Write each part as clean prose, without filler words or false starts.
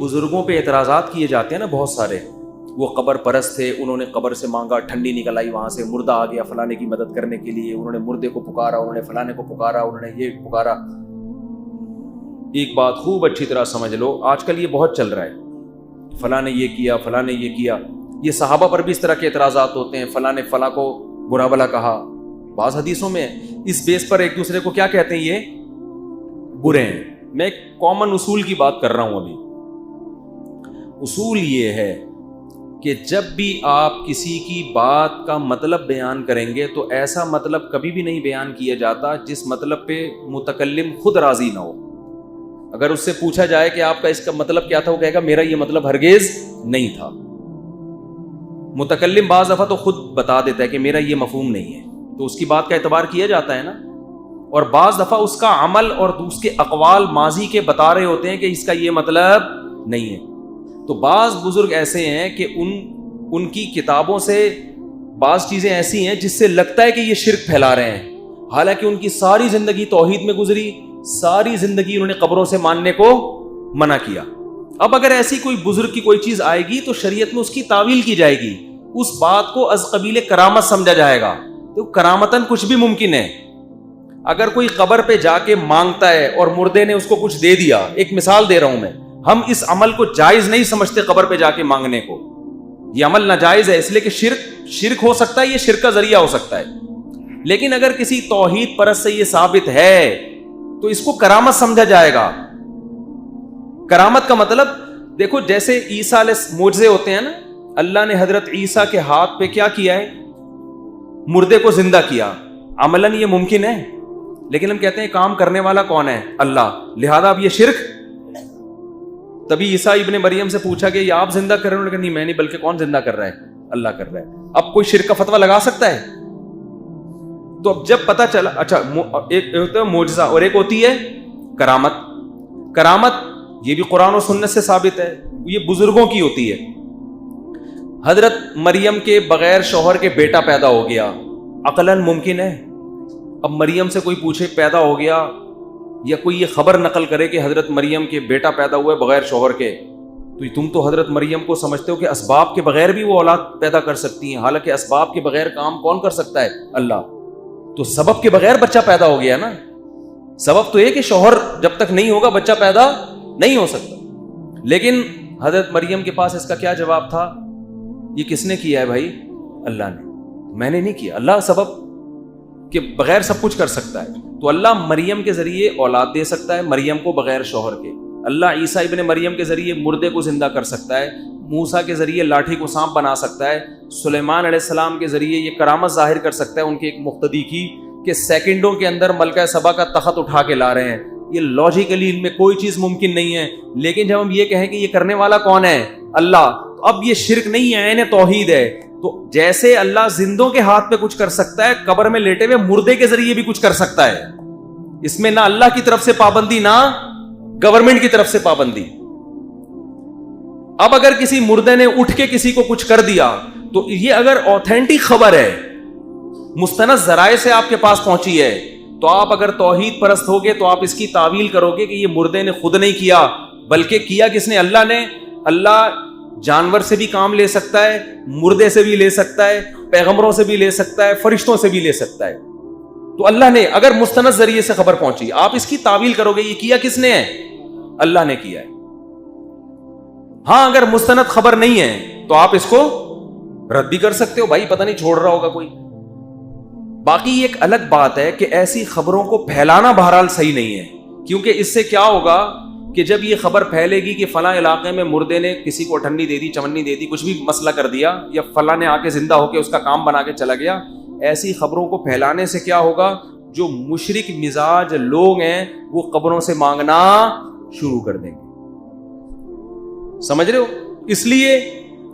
بزرگوں پہ اعتراضات کیے جاتے ہیں نا بہت سارے، وہ قبر پرست تھے، انہوں نے قبر سے مانگا، ٹھنڈی نکل آئی وہاں سے، مردہ آ گیا فلانے کی مدد کرنے کے لیے، انہوں نے مردے کو پکارا، انہوں نے فلانے کو پکارا، انہوں نے یہ پکارا۔ ایک بات خوب اچھی طرح سمجھ لو، آج کل یہ بہت چل رہا ہے، فلاں نے یہ کیا، فلاں نے یہ کیا۔ یہ صحابہ پر بھی اس طرح کے اعتراضات ہوتے ہیں، فلاں نے فلاں کو برا بلا کہا، بعض حدیثوں میں اس بیس پر ایک دوسرے کو کیا کہتے ہیں، یہ برے ہیں۔ میں ایک کامن اصول کی بات کر رہا ہوں ابھی۔ اصول یہ ہے کہ جب بھی آپ کسی کی بات کا مطلب بیان کریں گے تو ایسا مطلب کبھی بھی نہیں بیان کیا جاتا جس مطلب پہ متکلم خود راضی نہ ہو۔ اگر اس سے پوچھا جائے کہ آپ کا اس کا مطلب کیا تھا، وہ کہے گا میرا یہ مطلب ہرگز نہیں تھا۔ متکلم بعض دفعہ تو خود بتا دیتا ہے کہ میرا یہ مفہوم نہیں ہے، تو اس کی بات کا اعتبار کیا جاتا ہے نا۔ اور بعض دفعہ اس کا عمل اور اس کے اقوال ماضی کے بتا رہے ہوتے ہیں کہ اس کا یہ مطلب نہیں ہے۔ تو بعض بزرگ ایسے ہیں کہ ان کی کتابوں سے بعض چیزیں ایسی ہیں جس سے لگتا ہے کہ یہ شرک پھیلا رہے ہیں، حالانکہ ان کی ساری زندگی توحید میں گزری، ساری زندگی انہوں نے قبروں سے ماننے کو منع کیا۔ اب اگر ایسی کوئی بزرگ کی کوئی چیز آئے گی تو شریعت میں اس کی تعویل کی جائے گی، اس بات کو از قبیل کرامت سمجھا جائے گا، تو کرامتاً کچھ بھی ممکن ہے۔ اگر کوئی قبر پہ جا کے مانگتا ہے اور مردے نے اس کو کچھ دے دیا، ایک مثال دے رہا ہوں میں، ہم اس عمل کو جائز نہیں سمجھتے قبر پہ جا کے مانگنے کو، یہ عمل ناجائز ہے، اس لیے کہ شرک ہو سکتا ہے، یہ شرک کا ذریعہ ہو سکتا ہے۔ لیکن اگر کسی توحید پرست سے یہ ثابت ہے تو اس کو کرامت سمجھا جائے گا۔ کرامت کا مطلب دیکھو، جیسے عیسیٰ علیہ معجزے ہوتے ہیں نا، اللہ نے حضرت عیسیٰ کے ہاتھ پہ کیا کیا ہے، مردے کو زندہ کیا، عملاً یہ ممکن ہے، لیکن ہم کہتے ہیں کام کرنے والا کون ہے، اللہ، لہذا اب یہ شرک۔ تبھی عیسیٰ ابن مریم سے پوچھا کہ یہ آپ زندہ کر رہے ہیں، انہوں نے کہا نہیں میں نہیں، بلکہ کون زندہ کر رہا ہے، اللہ کر رہا ہے۔ اب کوئی شرک کا فتویٰ لگا سکتا ہے؟ تو اب جب پتا چلا، اچھا ایک ہوتا ہے معجزہ اور ایک ہوتی ہے کرامت۔ کرامت یہ بھی قرآن و سنت سے ثابت ہے، یہ بزرگوں کی ہوتی ہے۔ حضرت مریم کے بغیر شوہر کے بیٹا پیدا ہو گیا، عقلاً ممکن ہے۔ اب مریم سے کوئی پوچھے پیدا ہو گیا، یا کوئی یہ خبر نقل کرے کہ حضرت مریم کے بیٹا پیدا ہوا ہے بغیر شوہر کے، تو تم تو حضرت مریم کو سمجھتے ہو کہ اسباب کے بغیر بھی وہ اولاد پیدا کر سکتی ہیں، حالانکہ اسباب کے بغیر کام کون کر سکتا ہے، اللہ۔ تو سبب کے بغیر بچہ پیدا ہو گیا نا، سبب تو یہ کہ شوہر جب تک نہیں ہوگا بچہ پیدا نہیں ہو سکتا۔ لیکن حضرت مریم کے پاس اس کا کیا جواب تھا، یہ کس نے کیا ہے بھائی، اللہ نے، میں نے نہیں کیا، اللہ سبب کے بغیر سب کچھ کر سکتا ہے۔ تو اللہ مریم کے ذریعے اولاد دے سکتا ہے، مریم کو بغیر شوہر کے۔ اللہ عیسیٰ ابن مریم کے ذریعے مردے کو زندہ کر سکتا ہے، موسیٰ کے ذریعے لاٹھی کو سانپ بنا سکتا ہے، سلیمان علیہ السلام کے ذریعے یہ کرامت ظاہر کر سکتا ہے ان کے ایک مقتدی کی، کہ سیکنڈوں کے اندر ملکہ سبا کا تخت اٹھا کے لا رہے ہیں۔ یہ لاجیکلی ان میں کوئی چیز ممکن نہیں ہے، لیکن جب ہم یہ کہیں کہ یہ کرنے والا کون ہے، اللہ، تو اب یہ شرک نہیں ہے، عین توحید ہے۔ تو جیسے اللہ زندوں کے ہاتھ پہ کچھ کر سکتا ہے، قبر میں لیٹے ہوئے مردے کے ذریعے بھی کچھ کر سکتا ہے۔ اس میں نہ اللہ کی طرف سے پابندی، نہ گورنمنٹ کی طرف سے پابندی۔ اب اگر کسی مردے نے اٹھ کے کسی کو کچھ کر دیا تو یہ اگر اوتھینٹک خبر ہے، مستند ذرائع سے آپ کے پاس پہنچی ہے، تو آپ اگر توحید پرست ہوگے تو آپ اس کی تعویل کرو گے کہ یہ مردے نے خود نہیں کیا، بلکہ کیا کس نے، اللہ نے۔ اللہ جانور سے بھی کام لے سکتا ہے، مردے سے بھی لے سکتا ہے، پیغمبروں سے بھی لے سکتا ہے، فرشتوں سے بھی لے سکتا ہے۔ تو اللہ نے، اگر مستند ذریعے سے خبر پہنچی، آپ اس کی تعویل کرو گے یہ کیا کس نے ہے، اللہ نے کیا ہے۔ ہاں اگر مستند خبر نہیں ہے تو آپ اس کو رد بھی کر سکتے ہو، بھائی پتہ نہیں چھوڑ رہا ہوگا کوئی۔ باقی ایک الگ بات ہے کہ ایسی خبروں کو پھیلانا بہرحال صحیح نہیں ہے، کیونکہ اس سے کیا ہوگا کہ جب یہ خبر پھیلے گی کہ فلاں علاقے میں مردے نے کسی کو ٹھنڈی دے دی، چمنی دے دی، کچھ بھی مسئلہ کر دیا، یا فلاں نے آ کے زندہ ہو کے اس کا کام بنا کے چلا گیا، ایسی خبروں کو پھیلانے سے کیا ہوگا، جو مشرک مزاج لوگ ہیں وہ قبروں سے مانگنا شروع کر دیں گے۔ سمجھ رہے ہو؟ اس لیے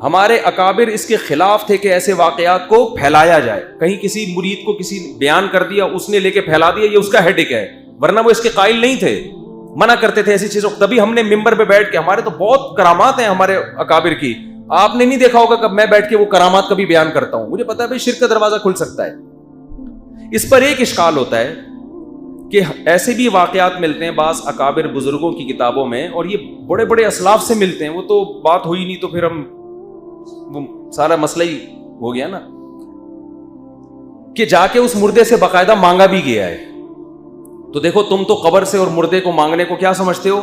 ہمارے اکابر اس کے خلاف تھے کہ ایسے واقعات کو پھیلایا جائے۔ کہیں کسی مرید کو کسی بیان کر دیا، اس نے لے کے پھیلا دیا، یہ اس کا ہیڈک ہے، ورنہ وہ اس کے قائل نہیں تھے، منع کرتے تھے ایسی چیزوں۔ تبھی ہم نے ممبر پہ بیٹھ کے، ہمارے تو بہت کرامات ہیں ہمارے اکابر کی، آپ نے نہیں دیکھا ہوگا کب میں بیٹھ کے وہ کرامات کبھی بیان کرتا ہوں، مجھے پتا ہے بھائی شرک کا دروازہ کھل سکتا ہے۔ اس پر ایک اشکال ہوتا ہے کہ ایسے بھی واقعات ملتے ہیں بعض اکابر بزرگوں کی کتابوں میں، اور یہ بڑے بڑے اسلاف سے ملتے ہیں، وہ تو بات ہوئی نہیں تو پھر ہم وہ سارا مسئلہ ہی ہو گیا نا، کہ جا کے اس مردے سے باقاعدہ مانگا بھی گیا ہے. تو دیکھو تم تو قبر سے اور مردے کو مانگنے کو کیا سمجھتے ہو؟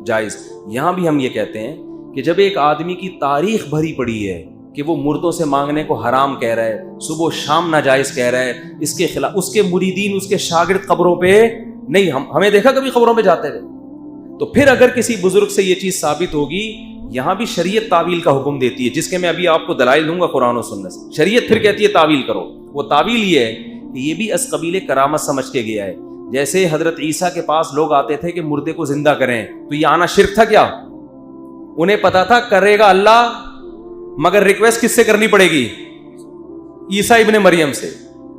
جائز. یہاں بھی ہم یہ کہتے ہیں کہ جب ایک آدمی کی تاریخ بھری پڑی ہے کہ وہ مردوں سے مانگنے کو حرام کہہ رہا ہے، صبح و شام ناجائز کہہ رہا ہے، اس کے خلاف اس کے مریدین، اس کے شاگرد قبروں پہ نہیں، ہمیں دیکھا کبھی قبروں پہ جاتے تھے، تو پھر اگر کسی بزرگ سے یہ چیز ثابت ہوگی، یہاں بھی شریعت تعویل کا حکم دیتی ہے، جس کے میں ابھی آپ کو دلائل دوں گا قرآن و سنت سے. شریعت پھر کہتی ہے تعویل کرو. وہ تعویل یہ ہے کہ یہ بھی از قبیل کرامت سمجھ کے گیا ہے. جیسے حضرت عیسیٰ کے پاس لوگ آتے تھے کہ مردے کو زندہ کریں، تو یہ آنا شرک تھا کیا؟ انہیں پتا تھا کرے گا اللہ، مگر ریکویسٹ کس سے کرنی پڑے گی؟ عیسیٰ ابن مریم سے.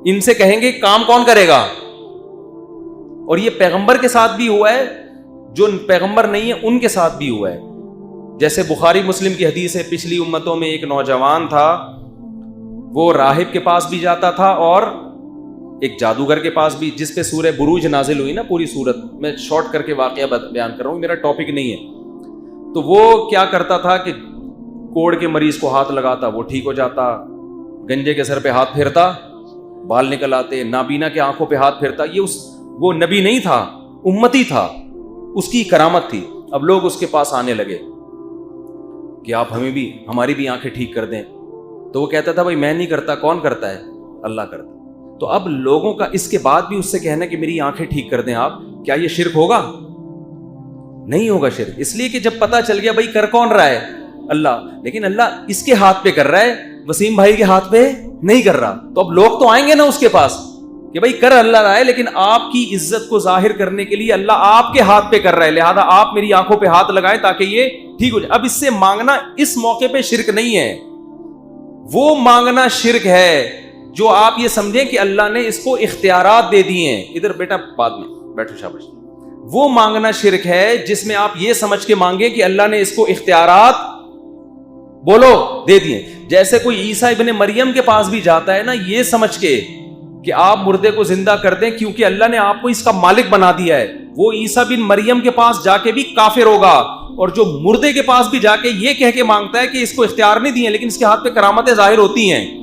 ان سے کہیں گے کام کون کرے گا؟ اور یہ پیغمبر کے ساتھ بھی ہوا ہے، جو پیغمبر نہیں ہے ان کے ساتھ بھی ہوا ہے. جیسے بخاری مسلم کی حدیث ہے، پچھلی امتوں میں ایک نوجوان تھا، وہ راہب کے پاس بھی جاتا تھا اور ایک جادوگر کے پاس بھی، جس پہ سورہ بروج نازل ہوئی نا پوری سورت. میں شارٹ کر کے واقعہ بیان کر رہا ہوں، میرا ٹاپک نہیں ہے. تو وہ کیا کرتا تھا کہ کوڑ کے مریض کو ہاتھ لگاتا، وہ ٹھیک ہو جاتا، گنجے کے سر پہ ہاتھ پھیرتا، بال نکل آتے، نابینا کے آنکھوں پہ ہاتھ پھیرتا. یہ وہ نبی نہیں تھا، امتی تھا، اس کی کرامت تھی. اب لوگ اس کے پاس آنے لگے کہ آپ ہمیں بھی، ہماری بھی آنکھیں ٹھیک کر دیں. تو وہ کہتا تھا بھائی میں نہیں کرتا، کون کرتا ہے؟ اللہ کرتا. تو اب لوگوں کا اس کے بعد بھی اس سے کہنا کہ میری آنکھیں ٹھیک کر دیں آپ، کیا یہ شرک ہوگا؟ نہیں ہوگا شرک. اس لیے کہ جب پتا چل گیا بھائی کر کون رہا ہے؟ اللہ. لیکن اللہ اس کے ہاتھ پہ کر رہا ہے، وسیم بھائی کے ہاتھ پہ نہیں کر رہا. تو اب لوگ تو آئیں گے نا اس کے پاس کہ بھائی کر اللہ رہا ہے، لیکن آپ کی عزت کو ظاہر کرنے کے لیے اللہ آپ کے ہاتھ پہ کر رہا ہے، لہذا آپ میری آنکھوں پہ ہاتھ لگائیں تاکہ یہ ٹھیک ہو جائے. اب اس سے مانگنا اس موقع پہ شرک نہیں ہے. وہ مانگنا شرک ہے جو آپ یہ سمجھیں کہ اللہ نے اس کو اختیارات دے دیے ہیں. ادھر بیٹا بعد میں بیٹھو، شاباش. وہ مانگنا شرک ہے جس میں آپ یہ سمجھ کے مانگے کہ اللہ نے اس کو اختیارات بولو دے دیے. جیسے کوئی عیسیٰ ابن مریم کے پاس بھی جاتا ہے نا، یہ سمجھ کے کہ آپ مردے کو زندہ کر دیں کیونکہ اللہ نے آپ کو اس کا مالک بنا دیا ہے، وہ عیسیٰ بن مریم کے پاس جا کے بھی کافر ہوگا. اور جو مردے کے پاس بھی جا کے یہ کہہ کے مانگتا ہے کہ اس کو اختیار نہیں دیے لیکن اس کے ہاتھ پہ کرامتیں ظاہر ہوتی ہیں،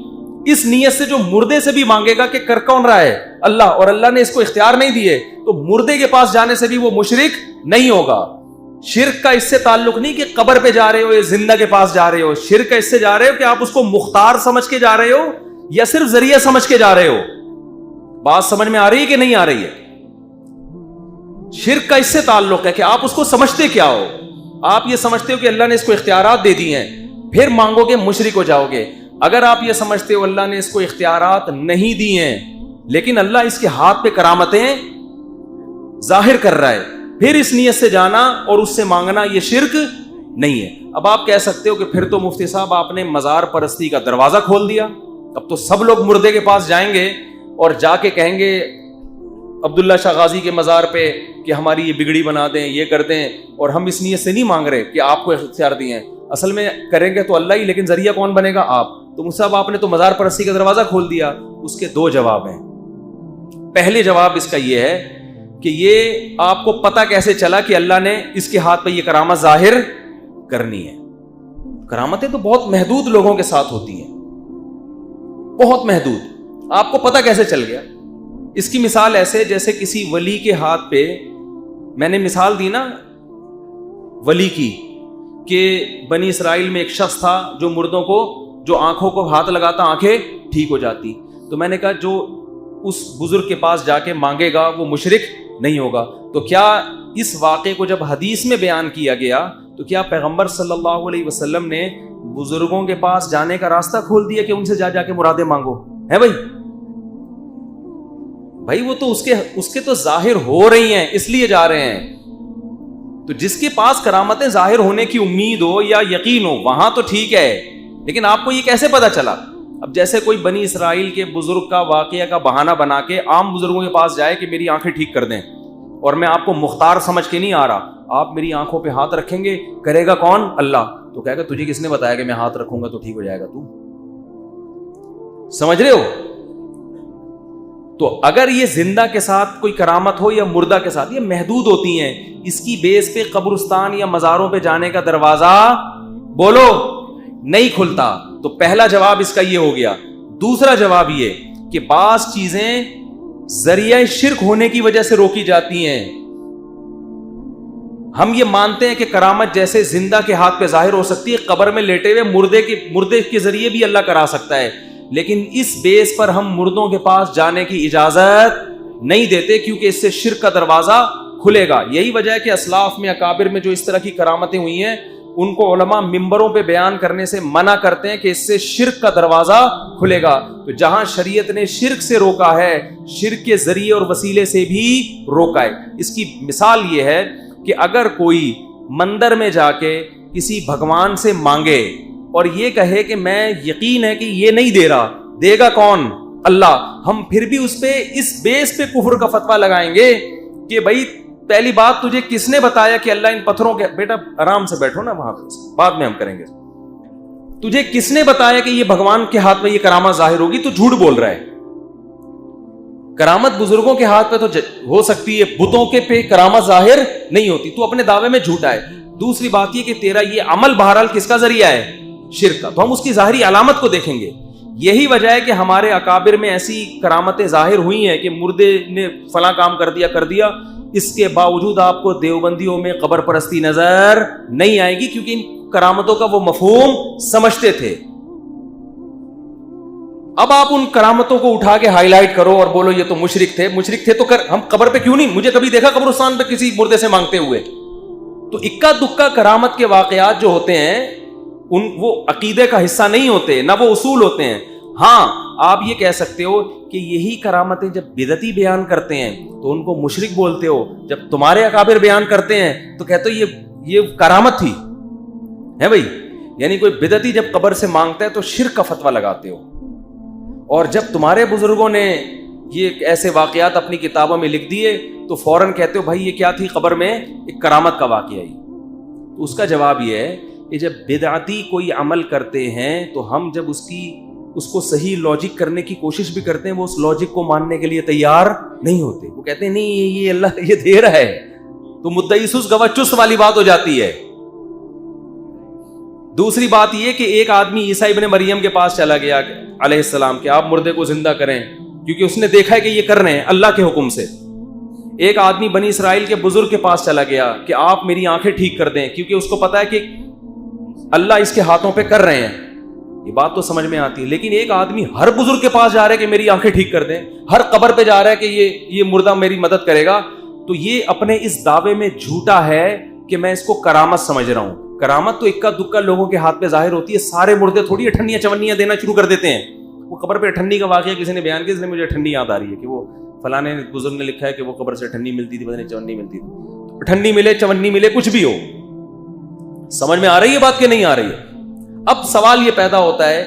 اس نیت سے جو مردے سے بھی مانگے گا کہ کر کون رہا ہے؟ اللہ، اور اللہ نے اس کو اختیار نہیں دیے، تو مردے کے پاس جانے سے بھی وہ مشرک نہیں ہوگا. شرک کا اس سے تعلق نہیں کہ قبر پہ جا رہے ہو یا زندہ کے پاس جا رہے ہو. شرک کا اس سے جا رہے ہو کہ آپ اس کو مختار سمجھ کے جا رہے ہو یا صرف ذریعہ سمجھ کے جا رہے ہو. بات سمجھ میں آ رہی ہے کہ نہیں آ رہی ہے؟ شرک کا اس سے تعلق ہے کہ آپ اس کو سمجھتے کیا ہو. آپ یہ سمجھتے ہو کہ اللہ نے اس کو اختیارات دے دی ہیں، پھر مانگو گے مشرک ہو جاؤ گے. اگر آپ یہ سمجھتے ہو اللہ نے اس کو اختیارات نہیں دی ہیں لیکن اللہ اس کے ہاتھ پہ کرامتیں ظاہر کر رہا ہے، پھر اس نیت سے جانا اور اس سے مانگنا یہ شرک نہیں ہے. اب آپ کہہ سکتے ہو کہ پھر تو مفتی صاحب آپ نے مزار پرستی کا دروازہ کھول دیا، اب تو سب لوگ مردے کے پاس جائیں گے اور جا کے کہیں گے عبداللہ شاہ غازی کے مزار پہ کہ ہماری یہ بگڑی بنا دیں، یہ کر دیں، اور ہم اس نیت سے نہیں مانگ رہے کہ آپ کو اختیار دیے ہیں، اصل میں کریں گے تو اللہ ہی، لیکن ذریعہ کون بنے گا؟ آپ. تو مصعب آپ نے تو مزار پرستی کا دروازہ کھول دیا. اس کے دو جواب ہیں. پہلے جواب اس کا یہ ہے کہ یہ آپ کو پتہ کیسے چلا کہ اللہ نے اس کے ہاتھ پہ یہ کرامت ظاہر کرنی ہے؟ کرامتیں تو بہت محدود لوگوں کے ساتھ ہوتی ہیں، بہت محدود. آپ کو پتہ کیسے چل گیا؟ اس کی مثال ایسے جیسے کسی ولی کے ہاتھ پہ، میں نے مثال دی نا ولی کی، کہ بنی اسرائیل میں ایک شخص تھا جو مردوں کو، جو آنکھوں کو ہاتھ لگاتا آنکھیں ٹھیک ہو جاتی. تو میں نے کہا جو اس بزرگ کے پاس جا کے مانگے گا وہ مشرک نہیں ہوگا. تو کیا اس واقعے کو جب حدیث میں بیان کیا گیا تو کیا پیغمبر صلی اللہ علیہ وسلم نے بزرگوں کے پاس جانے کا راستہ کھول دیا کہ ان سے جا جا کے مرادیں مانگو؟ ہے بھائی وہ تو اس کے تو ظاہر ہو رہی ہیں اس لیے جا رہے ہیں. تو جس کے پاس کرامتیں ظاہر ہونے کی امید ہو یا یقین ہو وہاں تو ٹھیک ہے، لیکن آپ کو یہ کیسے پتا چلا؟ اب جیسے کوئی بنی اسرائیل کے بزرگ کا واقعہ کا بہانہ بنا کے عام بزرگوں کے پاس جائے کہ میری آنکھیں ٹھیک کر دیں، اور میں آپ کو مختار سمجھ کے نہیں آ رہا، آپ میری آنکھوں پہ ہاتھ رکھیں گے، کرے گا کون؟ اللہ. تو کہے گا تجھے کس نے بتایا کہ میں ہاتھ رکھوں گا تو ٹھیک ہو جائے گا؟ تو سمجھ رہے ہو؟ تو اگر یہ زندہ کے ساتھ کوئی کرامت ہو یا مردہ کے ساتھ، یہ محدود ہوتی ہیں، اس کی بیس پہ قبرستان یا مزاروں پہ جانے کا دروازہ بولو نہیں کھلتا. تو پہلا جواب اس کا یہ ہو گیا. دوسرا جواب یہ کہ بعض چیزیں ذریعہ شرک ہونے کی وجہ سے روکی جاتی ہیں. ہم یہ مانتے ہیں کہ کرامت جیسے زندہ کے ہاتھ پہ ظاہر ہو سکتی ہے، قبر میں لیٹے ہوئے مردے کے ذریعے بھی اللہ کرا سکتا ہے، لیکن اس بیس پر ہم مردوں کے پاس جانے کی اجازت نہیں دیتے، کیونکہ اس سے شرک کا دروازہ کھلے گا. یہی وجہ ہے کہ اسلاف میں اکابر میں جو اس طرح کی کرامتیں ہوئی ہیں ان کو علماء ممبروں پہ بیان کرنے سے منع کرتے ہیں کہ اس سے شرک کا دروازہ کھلے گا. تو جہاں شریعت نے شرک سے روکا ہے، شرک کے ذریعے اور وسیلے سے بھی روکا ہے. اس کی مثال یہ ہے کہ اگر کوئی مندر میں جا کے کسی بھگوان سے مانگے اور یہ کہے کہ میں یقین ہے کہ یہ نہیں دے رہا، دے گا کون؟ اللہ، ہم پھر بھی اس پہ اس بیس پہ کفر کا فتویٰ لگائیں گے کہ بھائی پہلی بات تجھے کس نے بتایا کہ اللہ ان پتھروں کے، بیٹا آرام سے بیٹھو نا وہاں پہ، بعد میں ہم کریں گے. تجھے کس نے بتایا کہ یہ بھگوان کے ہاتھ میں یہ کرامت ظاہر ہوگی؟ تو جھوٹ بول رہا ہے. کرامت بزرگوں کے ہاتھ پہ تو ہو سکتی ہے، بتوں کے پہ کرامت ظاہر نہیں ہوتی. تو اپنے دعوے میں جھوٹا ہے. دوسری بات یہ کہ تیرا یہ عمل بہرحال کس کا ذریعہ ہے؟ شرک کا. تو ہم اس کی ظاہری علامت کو دیکھیں گے. یہی وجہ ہے کہ ہمارے اکابر میں ایسی کرامتیں ظاہر ہوئی ہیں کہ مردے نے فلاں کام کر دیا، اس کے باوجود آپ کو دیوبندیوں میں قبر پرستی نظر نہیں آئے گی، کیونکہ ان کرامتوں کا وہ مفہوم سمجھتے تھے. اب آپ ان کرامتوں کو اٹھا کے ہائی لائٹ کرو اور بولو یہ تو مشرک تھے تو ہم قبر پہ کیوں نہیں؟ مجھے کبھی دیکھا قبرستان پہ کسی مردے سے مانگتے ہوئے؟ تو اکا دکا کرامت کے واقعات جو ہوتے ہیں وہ عقیدے کا حصہ نہیں ہوتے، نہ وہ اصول ہوتے ہیں. ہاں آپ یہ کہہ سکتے ہو کہ یہی کرامتیں جب بدعتی بیان کرتے ہیں تو ان کو مشرک بولتے ہو، جب تمہارے اکابر بیان کرتے ہیں تو کہتے ہو یہ کرامت تھی ہے بھائی. یعنی کوئی بدعتی جب قبر سے مانگتا ہے تو شرک کا فتویٰ لگاتے ہو، اور جب تمہارے بزرگوں نے یہ ایسے واقعات اپنی کتابوں میں لکھ دیے تو فوراً کہتے ہو بھائی یہ کیا تھی قبر میں؟ ایک کرامت کا واقعہ ہی. تو اس کا جواب یہ ہے کہ جب بدعتی کوئی عمل کرتے ہیں تو ہم جب اس کو صحیح لاجک کرنے کی کوشش بھی کرتے ہیں، وہ اس لاجک کو ماننے کے لیے تیار نہیں ہوتے. وہ کہتے ہیں نہیں یہ اللہ یہ دے رہا ہے، تو مدعی سست گواہ چست والی بات ہو جاتی ہے. دوسری بات یہ کہ ایک آدمی عیسیٰ ابن مریم کے پاس چلا گیا علیہ السلام کہ آپ مردے کو زندہ کریں، کیونکہ اس نے دیکھا ہے کہ یہ کر رہے ہیں اللہ کے حکم سے. ایک آدمی بنی اسرائیل کے بزرگ کے پاس چلا گیا کہ آپ میری آنکھیں ٹھیک کر دیں، کیونکہ اس کو پتا ہے کہ اللہ اس کے ہاتھوں پہ کر رہے ہیں. یہ بات تو سمجھ میں آتی ہے. لیکن ایک آدمی ہر بزرگ کے پاس جا رہا ہے کہ میری آنکھیں ٹھیک کر دیں، ہر قبر پہ جا رہا ہے کہ یہ مردہ میری مدد کرے گا، تو یہ اپنے اس دعوے میں جھوٹا ہے کہ میں اس کو کرامت سمجھ رہا ہوں. کرامت تو اکا دکا لوگوں کے ہاتھ پہ ظاہر ہوتی ہے. سارے مردے تھوڑی اٹھنیاں چونیاں دینا شروع کر دیتے ہیں. وہ قبر پہ اٹھنی کا واقعہ کسی نے بیان کیا، اس نے مجھے اٹھنی یاد آ رہی ہے کہ وہ فلانے بزرگ نے لکھا ہے کہ وہ قبر سے اٹھنی ملتی تھی، پتہ نہیں چونی ملتی تھی. اٹھنی ملے چونی ملے کچھ بھی ہو، سمجھ میں آ رہی ہے بات کہ نہیں آ رہی ہے؟ اب سوال یہ پیدا ہوتا ہے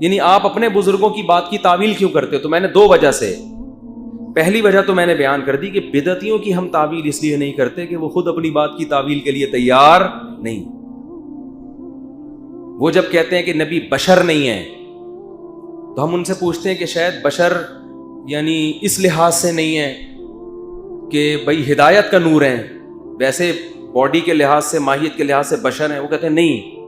یعنی آپ اپنے بزرگوں کی بات کی تعویل کیوں کرتے ہو؟ تو میں نے دو وجہ سے، پہلی وجہ تو میں نے بیان کر دی کہ بدعتیوں کی ہم تعویل اس لیے نہیں کرتے کہ وہ خود اپنی بات کی تعویل کے لیے تیار نہیں. وہ جب کہتے ہیں کہ نبی بشر نہیں ہے تو ہم ان سے پوچھتے ہیں کہ شاید بشر یعنی اس لحاظ سے نہیں ہے کہ بھئی ہدایت کا نور ہے، ویسے باڈی کے لحاظ سے ماہیت کے لحاظ سے بشر ہیں. وہ کہتے ہیں نہیں،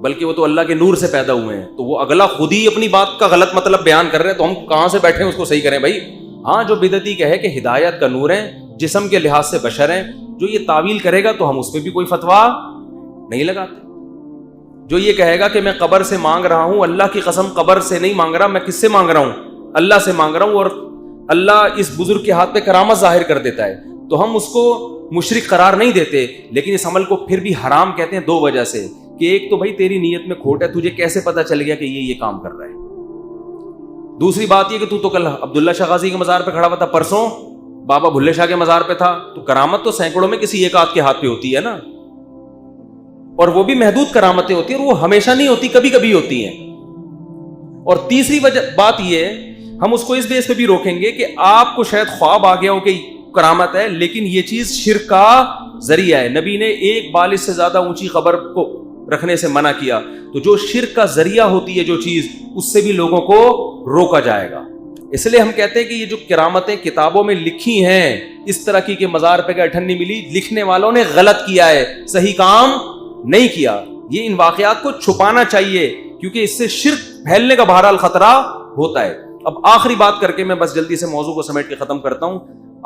بلکہ وہ تو اللہ کے نور سے پیدا ہوئے ہیں. تو وہ اگلا خود ہی اپنی بات کا غلط مطلب بیان کر رہے ہیں، تو ہم کہاں سے بیٹھے ہیں اس کو صحیح کریں بھائی. ہاں جو بدعتی کہے کہ ہدایت کا نور ہے، جسم کے لحاظ سے بشر ہیں، جو یہ تعویل کرے گا تو ہم اس پہ بھی کوئی فتویٰ نہیں لگاتے. جو یہ کہے گا کہ میں قبر سے مانگ رہا ہوں، اللہ کی قسم قبر سے نہیں مانگ رہا، میں کس سے مانگ رہا ہوں؟ اللہ سے مانگ رہا ہوں، اور اللہ اس بزرگ کے ہاتھ پہ کرامت ظاہر کر دیتا ہے، تو ہم اس کو مشرک قرار نہیں دیتے، لیکن اس عمل کو پھر بھی حرام کہتے ہیں دو وجہ سے. کہ ایک تو بھائی تیری نیت میں کھوٹ ہے، تجھے کیسے پتا چل گیا کہ یہ کام کر رہا ہے. دوسری بات یہ کہ تو کل عبداللہ شاہ غازی کے مزار پہ کھڑا ہوا تھا، پرسوں بابا بھلے شاہ کے مزار پہ تھا. تو کرامت تو سینکڑوں میں کسی ایک آدھ کے ہاتھ پہ ہوتی ہے نا، اور وہ بھی محدود کرامتیں ہوتی ہیں، اور وہ ہمیشہ نہیں ہوتی، کبھی کبھی ہوتی ہیں. اور تیسری بات یہ ہم اس کو اس بیس پہ بھی روکیں گے کہ آپ کو شاید خواب آ گیا ہو کہ کرامت ہے، لیکن یہ چیز شرک کا ذریعہ ہے. نبی نے ایک بالش سے زیادہ اونچی قبر کو رکھنے سے منع کیا. تو جو شرک کا ذریعہ ہوتی ہے جو چیز، اس سے بھی لوگوں کو روکا جائے گا. اس لیے ہم کہتے ہیں کہ یہ جو کرامتیں کتابوں میں لکھی ہیں، اس طرح کی کہ مزار پہ گئے ٹھنڈی ملی، لکھنے والوں نے غلط کیا ہے، صحیح کام نہیں کیا. یہ ان واقعات کو چھپانا چاہیے کیونکہ اس سے شرک پھیلنے کا بہرحال خطرہ ہوتا ہے. اب آخری بات کر کے میں بس جلدی سے موضوع کو سمیٹ کے ختم کرتا ہوں.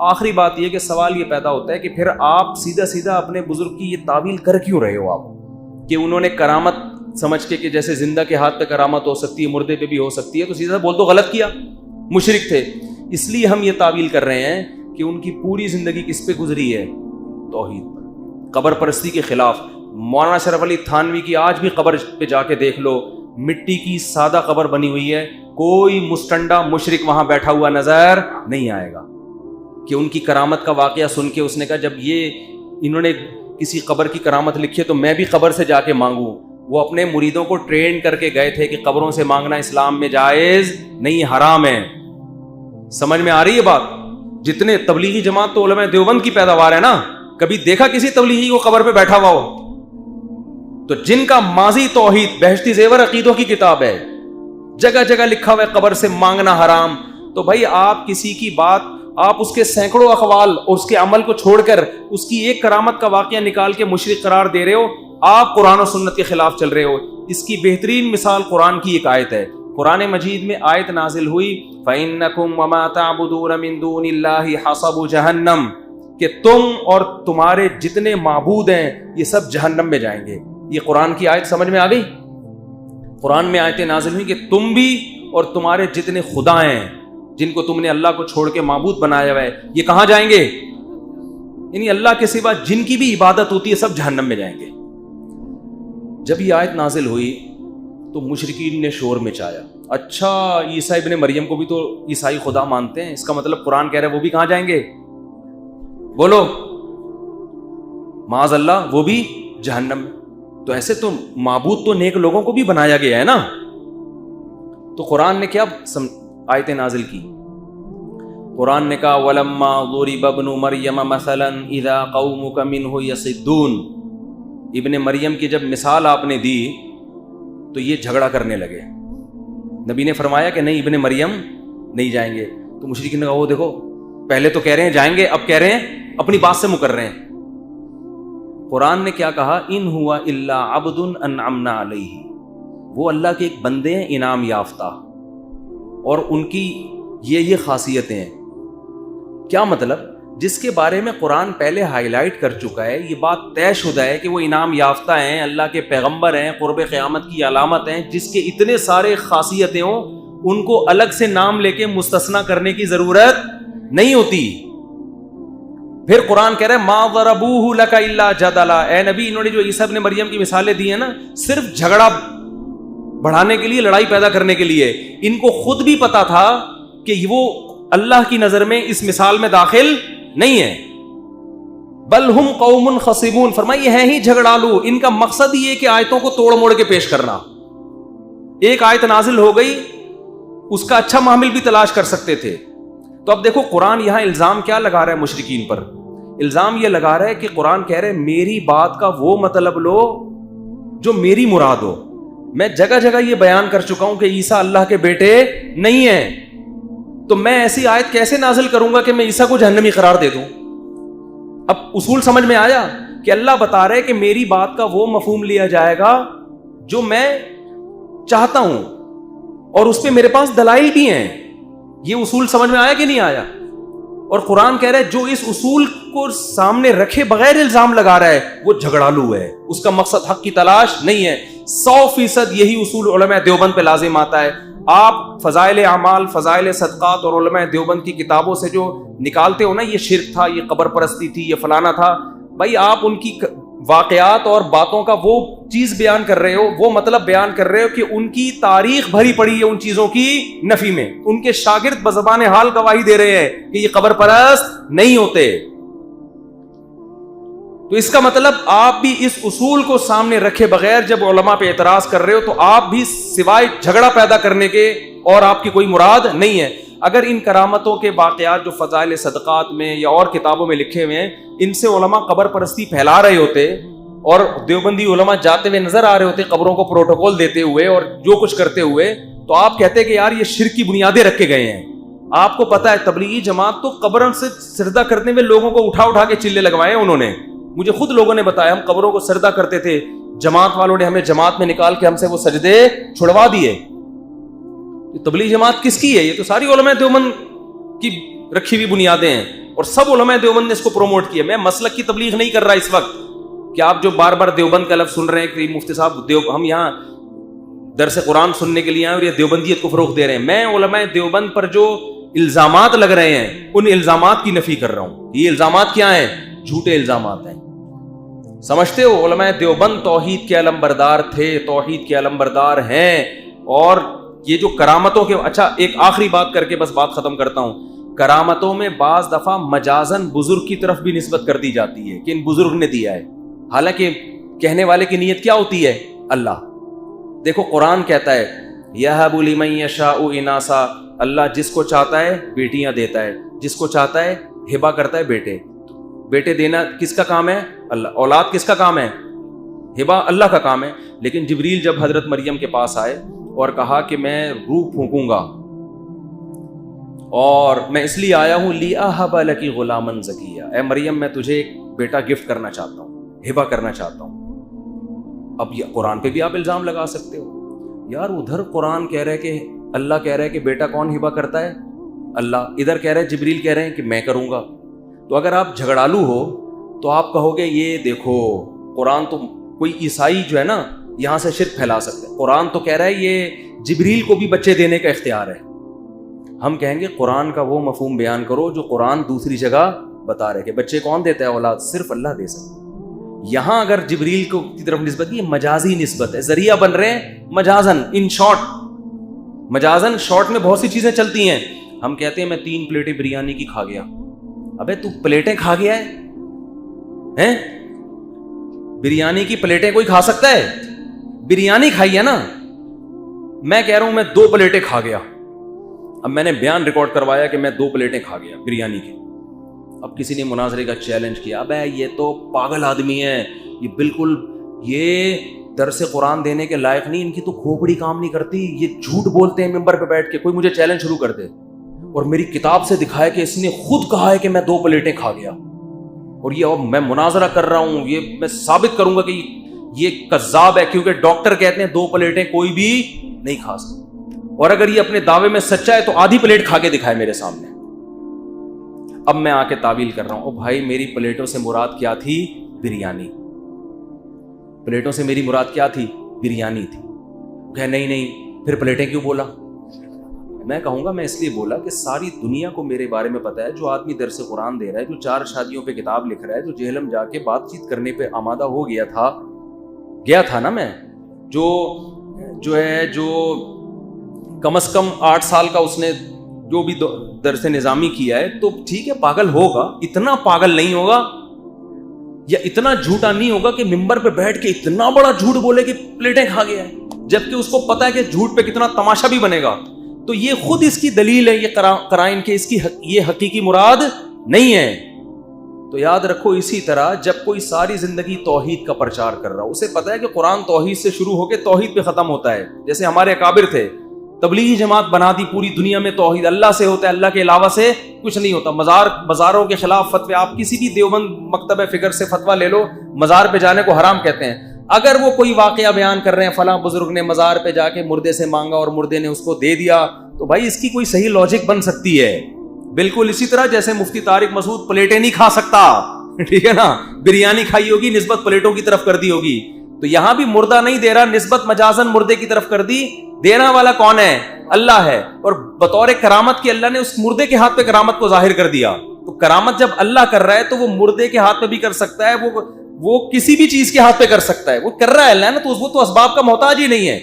آخری بات یہ کہ سوال یہ پیدا ہوتا ہے کہ پھر آپ سیدھا سیدھا اپنے بزرگ کی یہ تعویل کر کیوں رہے ہو آپ کہ انہوں نے کرامت سمجھ کے کہ جیسے زندہ کے ہاتھ پہ کرامت ہو سکتی ہے، مردے پہ بھی ہو سکتی ہے، تو سیدھا بول دو غلط کیا، مشرک تھے. اس لیے ہم یہ تعویل کر رہے ہیں کہ ان کی پوری زندگی کس پہ گزری ہے؟ توحید پر، قبر پرستی کے خلاف. مولانا شرف علی تھانوی کی آج بھی قبر پہ جا کے دیکھ لو، مٹی کی سادہ قبر بنی ہوئی ہے، کوئی مستنڈا مشرک وہاں بیٹھا ہوا نظر نہیں آئے گا. کہ ان کی کرامت کا واقعہ سن کے اس نے کہا جب یہ انہوں نے کسی قبر کی کرامت لکھی ہے تو میں بھی قبر سے جا کے مانگوں. وہ اپنے مریدوں کو ٹرین کر کے گئے تھے کہ قبروں سے مانگنا اسلام میں جائز نہیں، حرام ہے. سمجھ میں آ رہی ہے بات؟ جتنے تبلیغی جماعت تو علماء دیوبند کی پیداوار ہے نا، کبھی دیکھا کسی تبلیغی کو قبر پہ بیٹھا ہوا ہو؟ تو جن کا ماضی توحید بہشتی زیور عقیدوں کی کتاب ہے، جگہ جگہ لکھا ہوا ہے قبر سے مانگنا حرام. تو بھائی آپ کسی کی بات، آپ اس کے سینکڑوں اقوال اور اس کے عمل کو چھوڑ کر اس کی ایک کرامت کا واقعہ نکال کے مشرک قرار دے رہے ہو. آپ قرآن و سنت کے خلاف چل رہے ہو. اس کی بہترین مثال قرآن کی ایک آیت ہے. قرآن مجید میں آیت نازل ہوئی فَإِنَّكُمْ وَمَا تَعْبُدُونَ مِن دُونِ اللَّهِ حَصَبُ جَهَنَّمَ، کہ تم اور تمہارے جتنے معبود ہیں یہ سب جہنم میں جائیں گے. یہ قرآن کی آیت سمجھ میں آ گئی؟ قرآن میں آیتیں نازل ہوئی کہ تم بھی اور تمہارے جتنے خدا ہیں جن کو تم نے اللہ کو چھوڑ کے معبود بنایا ہوا ہے، یہ کہاں جائیں گے؟ یعنی اللہ کے سوا جن کی بھی عبادت ہوتی ہے سب جہنم میں جائیں گے. جب یہ آیت نازل ہوئی تو مشرکین نے شور مچایا، اچھا عیسیٰ ابن مریم کو بھی تو عیسائی خدا مانتے ہیں، اس کا مطلب قرآن کہہ رہا ہے وہ بھی کہاں جائیں گے؟ بولو معاذ اللہ، وہ بھی جہنم میں. تو ایسے تو معبود تو نیک لوگوں کو بھی بنایا گیا ہے نا. تو قرآن نے کیا آیتیں نازل کی؟ قرآن نے کہا وَلَمَّا ضُرِبَ ابْنُ مَرْيَمَ مَثَلًا إِذَا قَوْمُكَ مِنْهُ يَصِدُّونَ. ابن مریم کی جب مثال آپ نے دی تو یہ جھگڑا کرنے لگے. نبی نے فرمایا کہ نہیں ابن مریم نہیں جائیں گے. تو مشرکین نے کہا وہ دیکھو پہلے تو کہہ رہے ہیں جائیں گے، اب کہہ رہے ہیں اپنی بات سے مکر رہے ہیں. قرآن نے کیا کہا؟ ان ہوا الا عبد انعمنا علیہ، وہ اللہ کے ایک بندے ہیں انعام یافتہ، اور ان کی یہ خاصیتیں ہیں. کیا مطلب؟ جس کے بارے میں قرآن پہلے ہائی لائٹ کر چکا ہے، یہ بات طے شدہ ہے کہ وہ انعام یافتہ ہیں، اللہ کے پیغمبر ہیں، قرب قیامت کی علامت ہیں، جس کے اتنے سارے خاصیتیں ہوں ان کو الگ سے نام لے کے مستثنا کرنے کی ضرورت نہیں ہوتی. پھر قرآن کہہ رہا ہے ما ضربوہ لک الا جدلا، اے نبی انہوں نے جو عیسیٰ ابن مریم کی مثالیں دی ہیں نا صرف جھگڑا بڑھانے کے لیے، لڑائی پیدا کرنے کے لیے. ان کو خود بھی پتا تھا کہ وہ اللہ کی نظر میں اس مثال میں داخل نہیں ہے. بل ہم قوم خصبون، فرمایا یہ ہیں ہی جھگڑالو، ان کا مقصد یہ کہ آیتوں کو توڑ موڑ کے پیش کرنا. ایک آیت نازل ہو گئی اس کا اچھا معامل بھی تلاش کر سکتے تھے. تو اب دیکھو قرآن یہاں الزام کیا لگا رہا ہے مشرکین پر؟ الزام یہ لگا رہا ہے کہ قرآن کہہ رہے میری بات کا وہ مطلب لو جو میری مراد ہو. میں جگہ جگہ یہ بیان کر چکا ہوں کہ عیسیٰ اللہ کے بیٹے نہیں ہیں، تو میں ایسی آیت کیسے نازل کروں گا کہ میں عیسیٰ کو جہنمی قرار دے دوں؟ اب اصول سمجھ میں آیا کہ اللہ بتا رہے کہ میری بات کا وہ مفہوم لیا جائے گا جو میں چاہتا ہوں، اور اس پہ میرے پاس دلائل بھی ہیں. یہ اصول سمجھ میں آیا کہ نہیں آیا؟ اور قرآن کہہ رہا ہے جو اس اصول کو سامنے رکھے بغیر الزام لگا رہا ہے وہ جھگڑالو ہے، اس کا مقصد حق کی تلاش نہیں ہے. 100% یہی اصول علماء دیوبند پہ لازم آتا ہے. آپ فضائل اعمال، فضائل صدقات اور علماء دیوبند کی کتابوں سے جو نکالتے ہو نا یہ شرک تھا، یہ قبر پرستی تھی، یہ فلانا تھا، بھائی آپ ان کی واقعات اور باتوں کا وہ چیز بیان کر رہے ہو، وہ مطلب بیان کر رہے ہو کہ ان کی تاریخ بھری پڑی ہے ان چیزوں کی نفی میں. ان کے شاگرد بزبان حال گواہی دے رہے ہیں کہ یہ قبر پرست نہیں ہوتے. تو اس کا مطلب آپ بھی اس اصول کو سامنے رکھے بغیر جب علماء پہ اعتراض کر رہے ہو تو آپ بھی سوائے جھگڑا پیدا کرنے کے اور آپ کی کوئی مراد نہیں ہے. اگر ان کرامتوں کے واقعات جو فضائل صدقات میں یا اور کتابوں میں لکھے ہوئے ہیں ان سے علماء قبر پرستی پھیلا رہے ہوتے اور دیوبندی علماء جاتے ہوئے نظر آ رہے ہوتے قبروں کو پروٹوکول دیتے ہوئے اور جو کچھ کرتے ہوئے، تو آپ کہتے کہ یار یہ شرک کی بنیادیں رکھ کے گئے ہیں. آپ کو پتا ہے تبلیغی جماعت تو قبروں سے سجدہ کرنے میں لوگوں کو اٹھا اٹھا کے چلے لگوائے انہوں نے. مجھے خود لوگوں نے بتایا ہم قبروں کو سجدہ کرتے تھے, جماعت والوں نے ہمیں جماعت میں نکال کے ہم سے وہ سجدے چھڑوا دیے. تبلیغ جماعت کس کی ہے؟ یہ تو ساری علماء دیوبند کی رکھی ہوئی بنیادیں ہیں, اور سب علماء دیوبند نے اس کو پروموٹ کیا. میں مسلک کی تبلیغ نہیں کر رہا اس وقت کہ آپ جو بار بار دیوبند کا لفظ سن رہے ہیں کہ مفتی صاحب ہم یہاں درس قرآن سننے کے لیے آئے اور یہ دیوبندیت کو فروغ دے رہے ہیں. میں علماء دیوبند پر جو الزامات لگ رہے ہیں ان الزامات کی نفی کر رہا ہوں. یہ الزامات کیا ہیں؟ جھوٹے الزامات ہیں. سمجھتے ہو علماء دیوبند توحید کے علمبردار تھے, توحید کے علمبردار ہیں. اور یہ جو کرامتوں کے, اچھا ایک آخری بات کر کے بس بات ختم کرتا ہوں. کرامتوں میں بعض دفعہ مجازن بزرگ کی طرف بھی نسبت کر دی جاتی ہے کہ ان بزرگ نے دیا ہے, حالانکہ کہنے والے کی نیت کیا ہوتی ہے؟ اللہ. دیکھو قرآن کہتا ہے یَهَبُ لِمَن يَشَاءُ إِنَاثًا, اللہ جس کو چاہتا ہے بیٹیاں دیتا ہے, جس کو چاہتا ہے ہبہ کرتا ہے بیٹے. بیٹے دینا کس کا کام ہے؟ اللہ. اولاد کس کا کام ہے؟ ہبہ اللہ کا کام ہے. لیکن جبریل جب حضرت مریم کے پاس آئے اور کہا کہ میں روح پھونکوں گا اور میں اس لیے آیا ہوں لِأَهَبَ لَكِ غُلَامًا زَكِيًّا, اے مریم میں تجھے ایک بیٹا گفٹ کرنا چاہتا ہوں, ہبہ کرنا چاہتا ہوں. اب یہ قرآن پہ بھی آپ الزام لگا سکتے ہو یار, ادھر قرآن کہہ رہے کہ اللہ کہہ رہا ہے کہ بیٹا کون ہبہ کرتا ہے؟ اللہ. ادھر کہہ رہے جبریل کہہ رہے ہیں کہ میں کروں گا. تو اگر آپ جھگڑالو ہو تو آپ کہو گے یہ دیکھو قرآن تو, کوئی عیسائی جو ہے نا یہاں سے شرک پھیلا سکتے ہیں, قرآن تو کہہ رہا ہے یہ جبریل کو بھی بچے دینے کا اختیار ہے. ہم کہیں گے قرآن کا وہ مفہوم بیان کرو جو قرآن دوسری جگہ بتا رہے کہ بچے کون دیتا ہے, اولاد صرف اللہ دے سکتا. یہاں اگر جبریل کو کی طرف نسبت, یہ مجازی نسبت ہے, ذریعہ بن رہے ہیں مجازن, ان شارٹ. مجازن شارٹ میں بہت سی چیزیں چلتی ہیں. ہم کہتے ہیں میں 3 پلیٹیں بریانی کی کھا گیا. ابے تو پلیٹیں کھا گیا ہے؟ بریانی کی پلیٹیں کوئی کھا سکتا ہے؟ بریانی کھائی ہے نا. میں کہہ رہا ہوں میں 2 پلیٹیں کھا گیا. اب میں نے بیان ریکارڈ کروایا کہ میں 2 پلیٹیں کھا گیا بریانی کی. اب کسی نے مناظرے کا چیلنج کیا, ابے یہ تو پاگل آدمی ہے, یہ بالکل یہ درس قرآن دینے کے لائق نہیں, ان کی تو کھوپڑی کام نہیں کرتی, یہ جھوٹ بولتے ہیں ممبر پہ بیٹھ کے. کوئی مجھے چیلنج شروع کر دے اور میری کتاب سے دکھائے کہ اس نے خود کہا ہے کہ میں 2 پلیٹیں کھا گیا, اور یہ میں مناظرہ کر رہا ہوں, یہ میں ثابت کروں گا کہ یہ کذاب ہے, کیونکہ ڈاکٹر کہتے ہیں 2 پلیٹیں کوئی بھی نہیں کھا سکتا. اور اگر یہ اپنے دعوے میں سچا ہے تو آدھی پلیٹ کھا کے دکھائے میرے سامنے. اب میں آ کے تعویل کر رہا ہوں, او بھائی میری پلیٹوں سے مراد کیا تھی؟ بریانی. پلیٹوں سے میری مراد کیا تھی؟ بریانی تھی. کہ نہیں پھر پلیٹیں کیوں بولا؟ میں کہوں گا میں اس لیے بولا کہ ساری دنیا کو میرے بارے میں پتا ہے. جو آدمی درس قرآن دے رہا ہے, جو 4 شادیوں پہ کتاب لکھ رہا ہے, جو جہلم جا کے بات چیت کرنے پہ آمادہ ہو گیا تھا نا, میں جو کم از کم 8 سال کا اس نے جو بھی درس نظامی کیا ہے, تو ٹھیک ہے پاگل ہوگا, اتنا پاگل نہیں ہوگا یا اتنا جھوٹا نہیں ہوگا کہ ممبر پہ بیٹھ کے اتنا بڑا جھوٹ بولے کہ پلیٹیں کھا گیا ہے, جبکہ اس کو پتا ہے کہ جھوٹ پہ کتنا تماشا بھی بنے گا. تو یہ خود اس کی دلیل ہے, یہ قرائن کے, اس کی یہ حقیقی مراد نہیں ہے. تو یاد رکھو, اسی طرح جب کوئی ساری زندگی توحید کا پرچار کر رہا ہو, اسے پتا ہے کہ قرآن توحید سے شروع ہو کے توحید پہ ختم ہوتا ہے. جیسے ہمارے اکابر تھے, تبلیغی جماعت بنا دی, پوری دنیا میں توحید اللہ سے ہوتا ہے, اللہ کے علاوہ سے کچھ نہیں ہوتا. مزاروں کے خلاف فتوے, آپ کسی بھی دیوبند مکتبہ فکر سے فتویٰ لے لو, مزار پہ جانے کو حرام کہتے ہیں. اگر وہ کوئی واقعہ بیان کر رہے ہیں فلاں بزرگ نے مزار پہ جا کے مردے سے مانگا اور مردے نے اس کو دے دیا, تو بھائی اس کی کوئی صحیح لاجک بن سکتی ہے. بالکل اسی طرح جیسے مفتی طارق مسعود پلیٹیں نہیں کھا سکتا, ٹھیک ہے نا, بریانی کھائی ہوگی, نسبت پلیٹوں کی طرف کر دی ہوگی. تو یہاں بھی مردہ نہیں دے رہا, نسبت مجازن مردے کی طرف کر دی. دینا والا کون ہے؟ اللہ ہے. اور بطور کرامت کی اللہ نے اس مردے کے ہاتھ پہ کرامت کو ظاہر کر دیا. تو کرامت جب اللہ کر رہا ہے تو وہ مردے کے ہاتھ پہ بھی کر سکتا ہے, وہ کسی بھی چیز کے ہاتھ پہ کر سکتا ہے, وہ کر رہا ہے اللہ نا, تو وہ تو اسباب کا محتاج ہی نہیں ہے.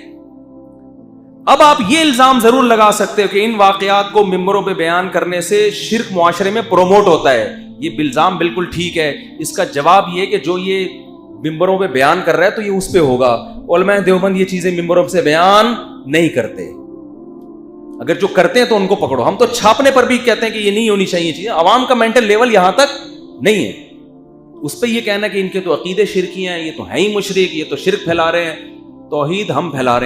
اب آپ یہ الزام ضرور لگا سکتے ہو کہ ان واقعات کو ممبروں پہ بیان کرنے سے شرک معاشرے میں پروموٹ ہوتا ہے. یہ الزام بالکل ٹھیک ہے. اس کا جواب یہ کہ جو یہ ممبروں پہ بیان کر رہا ہے تو یہ اس پہ ہوگا. علماء دیوبند یہ چیزیں ممبروں سے بیان نہیں کرتے. اگر جو کرتے ہیں تو ان کو پکڑو. ہم تو چھاپنے پر بھی کہتے ہیں کہ یہ نہیں ہونی چاہیے چیزیں. عوام کا مینٹل لیول یہاں تک نہیں ہے. اس پہ یہ کہنا کہ ان کے تو عقیدے شرکی ہیں, یہ تو ہیں ہی مشرک, یہ تو شرک پھیلا رہے ہیں. توحید ہم پھیلا رہے ہیں.